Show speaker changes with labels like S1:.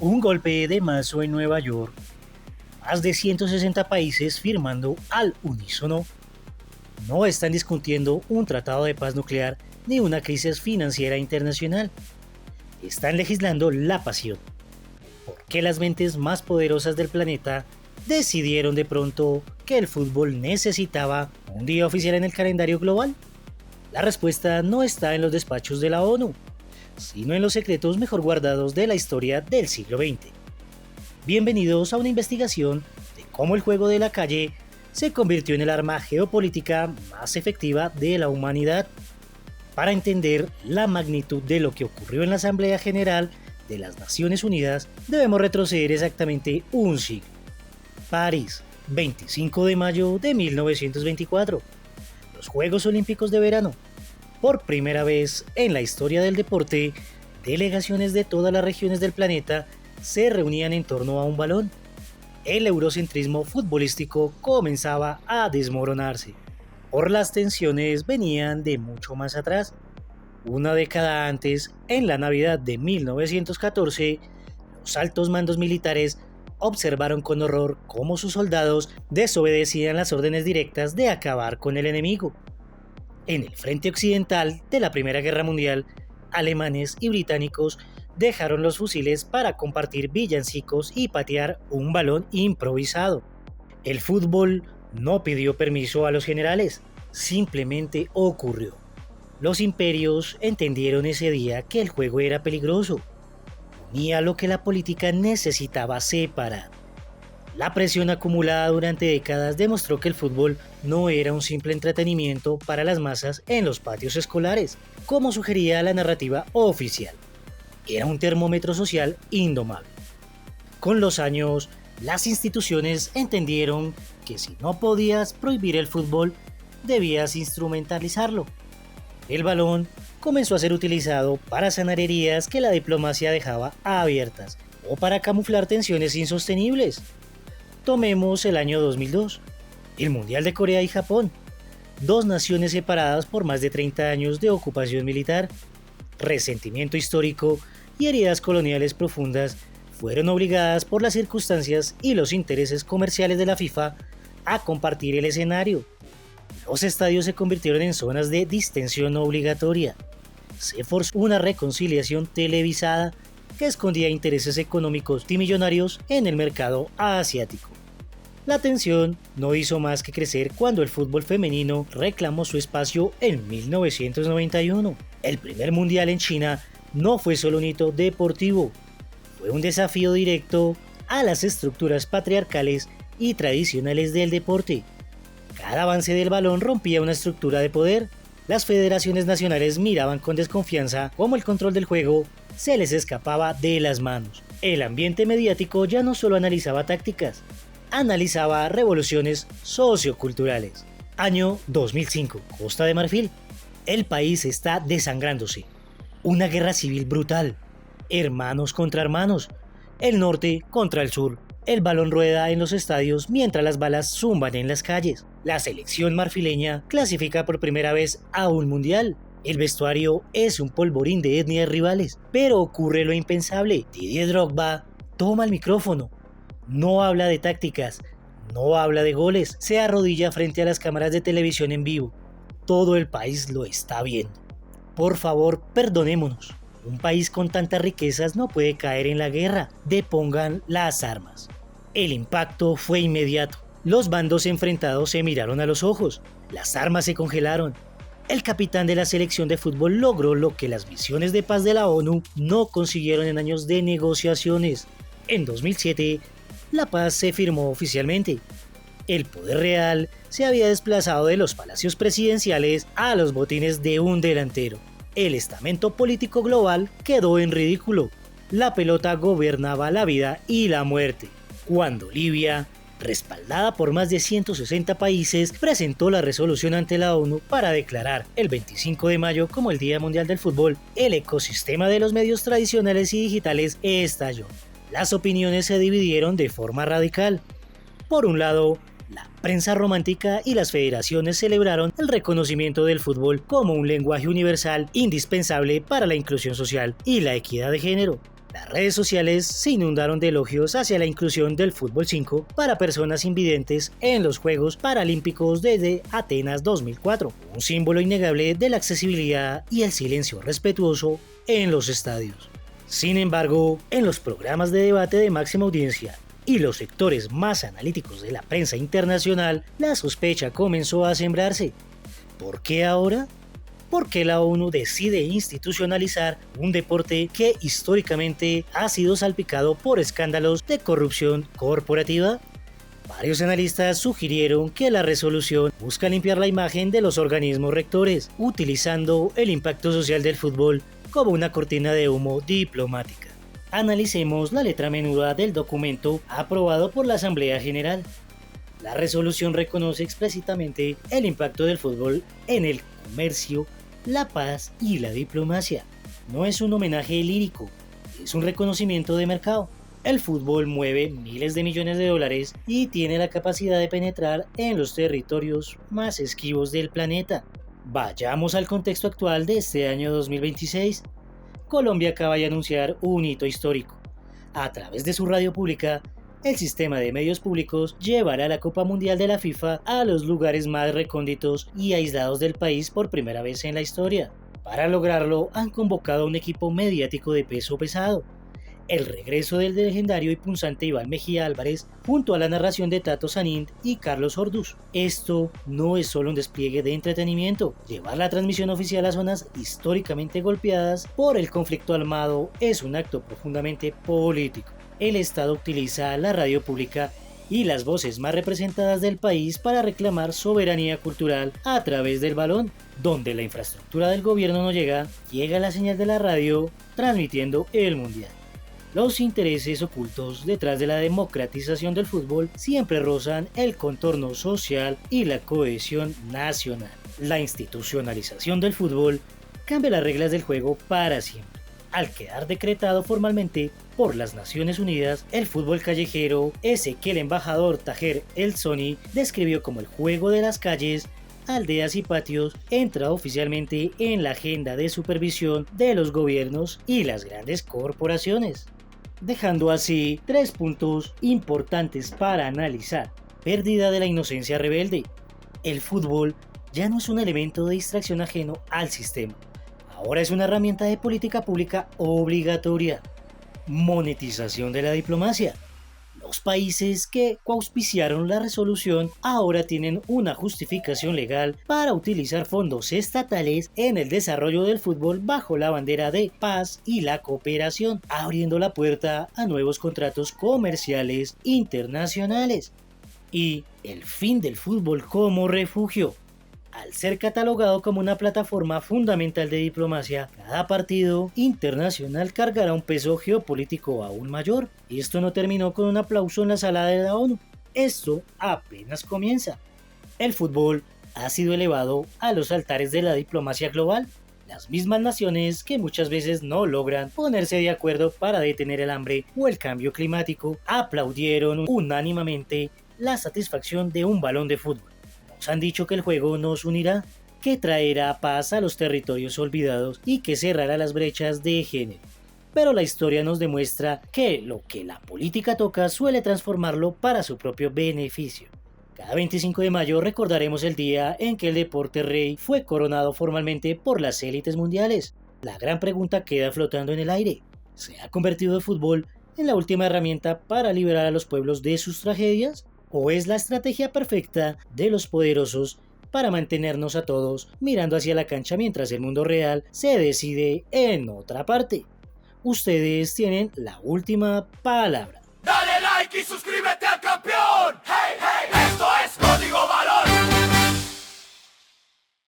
S1: Un golpe de mazo en Nueva York, más de 160 países firmando al unísono. No están discutiendo un tratado de paz nuclear ni una crisis financiera internacional. Están legislando la pasión. ¿Por qué las mentes más poderosas del planeta decidieron de pronto que el fútbol necesitaba un día oficial en el calendario global? La respuesta no está en los despachos de la ONU, sino en los secretos mejor guardados de la historia del siglo XX. Bienvenidos a una investigación de cómo el juego de la calle se convirtió en el arma geopolítica más efectiva de la humanidad. Para entender la magnitud de lo que ocurrió en la Asamblea General de las Naciones Unidas, debemos retroceder exactamente un siglo. París, 25 de mayo de 1924. Los Juegos Olímpicos de Verano. Por primera vez en la historia del deporte, delegaciones de todas las regiones del planeta se reunían en torno a un balón. El eurocentrismo futbolístico comenzaba a desmoronarse. Por las tensiones venían de mucho más atrás. Una década antes, en la Navidad de 1914, los altos mandos militares observaron con horror cómo sus soldados desobedecían las órdenes directas de acabar con el enemigo. En el frente occidental de la Primera Guerra Mundial, alemanes y británicos dejaron los fusiles para compartir villancicos y patear un balón improvisado. El fútbol no pidió permiso a los generales, simplemente ocurrió. Los imperios entendieron ese día que el juego era peligroso, unía lo que la política necesitaba separar. La presión acumulada durante décadas demostró que el fútbol no era un simple entretenimiento para las masas en los patios escolares, como sugería la narrativa oficial. Era un termómetro social indomable. Con los años, las instituciones entendieron que si no podías prohibir el fútbol, debías instrumentalizarlo. El balón comenzó a ser utilizado para sanar heridas que la diplomacia dejaba abiertas o para camuflar tensiones insostenibles. Tomemos el año 2002, el Mundial de Corea y Japón, dos naciones separadas por más de 30 años de ocupación militar, resentimiento histórico y heridas coloniales profundas fueron obligadas por las circunstancias y los intereses comerciales de la FIFA a compartir el escenario. Los estadios se convirtieron en zonas de distensión obligatoria. Se forzó una reconciliación televisada que escondía intereses económicos y millonarios en el mercado asiático. La tensión no hizo más que crecer cuando el fútbol femenino reclamó su espacio en 1991. El primer mundial en China no fue solo un hito deportivo, fue un desafío directo a las estructuras patriarcales y tradicionales del deporte. Cada avance del balón rompía una estructura de poder. Las federaciones nacionales miraban con desconfianza cómo el control del juego se les escapaba de las manos. El ambiente mediático ya no solo analizaba tácticas, analizaba revoluciones socioculturales. Año 2005, Costa de Marfil. El país está desangrándose. Una guerra civil brutal. Hermanos contra hermanos. El norte contra el sur. El balón rueda en los estadios mientras las balas zumban en las calles. La selección marfileña clasifica por primera vez a un mundial. El vestuario es un polvorín de etnias rivales. Pero ocurre lo impensable. Didier Drogba toma el micrófono. No habla de tácticas, no habla de goles. Se arrodilla frente a las cámaras de televisión en vivo. Todo el país lo está viendo. Por favor, perdonémonos. Un país con tantas riquezas no puede caer en la guerra. Depongan las armas. El impacto fue inmediato. Los bandos enfrentados se miraron a los ojos. Las armas se congelaron. El capitán de la selección de fútbol logró lo que las misiones de paz de la ONU no consiguieron en años de negociaciones. En 2007, la paz se firmó oficialmente. El poder real se había desplazado de los palacios presidenciales a los botines de un delantero. El estamento político global quedó en ridículo. La pelota gobernaba la vida y la muerte. Cuando Libia, respaldada por más de 160 países, presentó la resolución ante la ONU para declarar el 25 de mayo como el Día Mundial del Fútbol, el ecosistema de los medios tradicionales y digitales estalló. Las opiniones se dividieron de forma radical. Por un lado, la prensa romántica y las federaciones celebraron el reconocimiento del fútbol como un lenguaje universal indispensable para la inclusión social y la equidad de género. Las redes sociales se inundaron de elogios hacia la inclusión del fútbol 5 para personas invidentes en los Juegos Paralímpicos desde Atenas 2004, un símbolo innegable de la accesibilidad y el silencio respetuoso en los estadios. Sin embargo, en los programas de debate de máxima audiencia y los sectores más analíticos de la prensa internacional, la sospecha comenzó a sembrarse. ¿Por qué ahora? ¿Por qué la ONU decide institucionalizar un deporte que históricamente ha sido salpicado por escándalos de corrupción corporativa? Varios analistas sugirieron que la resolución busca limpiar la imagen de los organismos rectores, utilizando el impacto social del fútbol como una cortina de humo diplomática. Analicemos la letra menuda del documento aprobado por la Asamblea General. La resolución reconoce explícitamente el impacto del fútbol en el comercio, la paz y la diplomacia. No es un homenaje lírico, es un reconocimiento de mercado. El fútbol mueve miles de millones de dólares y tiene la capacidad de penetrar en los territorios más esquivos del planeta. Vayamos al contexto actual de este año 2026. Colombia acaba de anunciar un hito histórico. A través de su radio pública, el sistema de medios públicos llevará la Copa Mundial de la FIFA a los lugares más recónditos y aislados del país por primera vez en la historia. Para lograrlo, han convocado a un equipo mediático de peso pesado. El regreso del legendario y punzante Iván Mejía Álvarez, junto a la narración de Tato Sanint y Carlos Orduz. Esto no es solo un despliegue de entretenimiento. Llevar la transmisión oficial a zonas históricamente golpeadas por el conflicto armado es un acto profundamente político. El Estado utiliza la radio pública y las voces más representadas del país para reclamar soberanía cultural a través del balón. Donde la infraestructura del gobierno no llega, llega la señal de la radio transmitiendo el mundial. Los intereses ocultos detrás de la democratización del fútbol siempre rozan el contorno social y la cohesión nacional. La institucionalización del fútbol cambia las reglas del juego para siempre. Al quedar decretado formalmente por las Naciones Unidas, el fútbol callejero, ese que el embajador Taher El-Soni describió como el juego de las calles, aldeas y patios, entra oficialmente en la agenda de supervisión de los gobiernos y las grandes corporaciones, dejando así 3 puntos importantes para analizar. Pérdida de la inocencia rebelde. El fútbol ya no es un elemento de distracción ajeno al sistema. Ahora es una herramienta de política pública obligatoria. Monetización de la diplomacia. Los países que coauspiciaron la resolución ahora tienen una justificación legal para utilizar fondos estatales en el desarrollo del fútbol bajo la bandera de paz y la cooperación, abriendo la puerta a nuevos contratos comerciales internacionales. Y el fin del fútbol como refugio. Al ser catalogado como una plataforma fundamental de diplomacia, cada partido internacional cargará un peso geopolítico aún mayor. Y esto no terminó con un aplauso en la sala de la ONU. Esto apenas comienza. El fútbol ha sido elevado a los altares de la diplomacia global. Las mismas naciones que muchas veces no logran ponerse de acuerdo para detener el hambre o el cambio climático, aplaudieron unánimemente la satisfacción de un balón de fútbol. Han dicho que el juego nos unirá, que traerá paz a los territorios olvidados y que cerrará las brechas de género. Pero la historia nos demuestra que lo que la política toca suele transformarlo para su propio beneficio. Cada 25 de mayo recordaremos el día en que el deporte rey fue coronado formalmente por las élites mundiales. La gran pregunta queda flotando en el aire. ¿Se ha convertido el fútbol en la última herramienta para liberar a los pueblos de sus tragedias? ¿O es la estrategia perfecta de los poderosos para mantenernos a todos mirando hacia la cancha mientras el mundo real se decide en otra parte? Ustedes tienen la última palabra.
S2: Dale like y suscríbete al campeón. Hey, hey, esto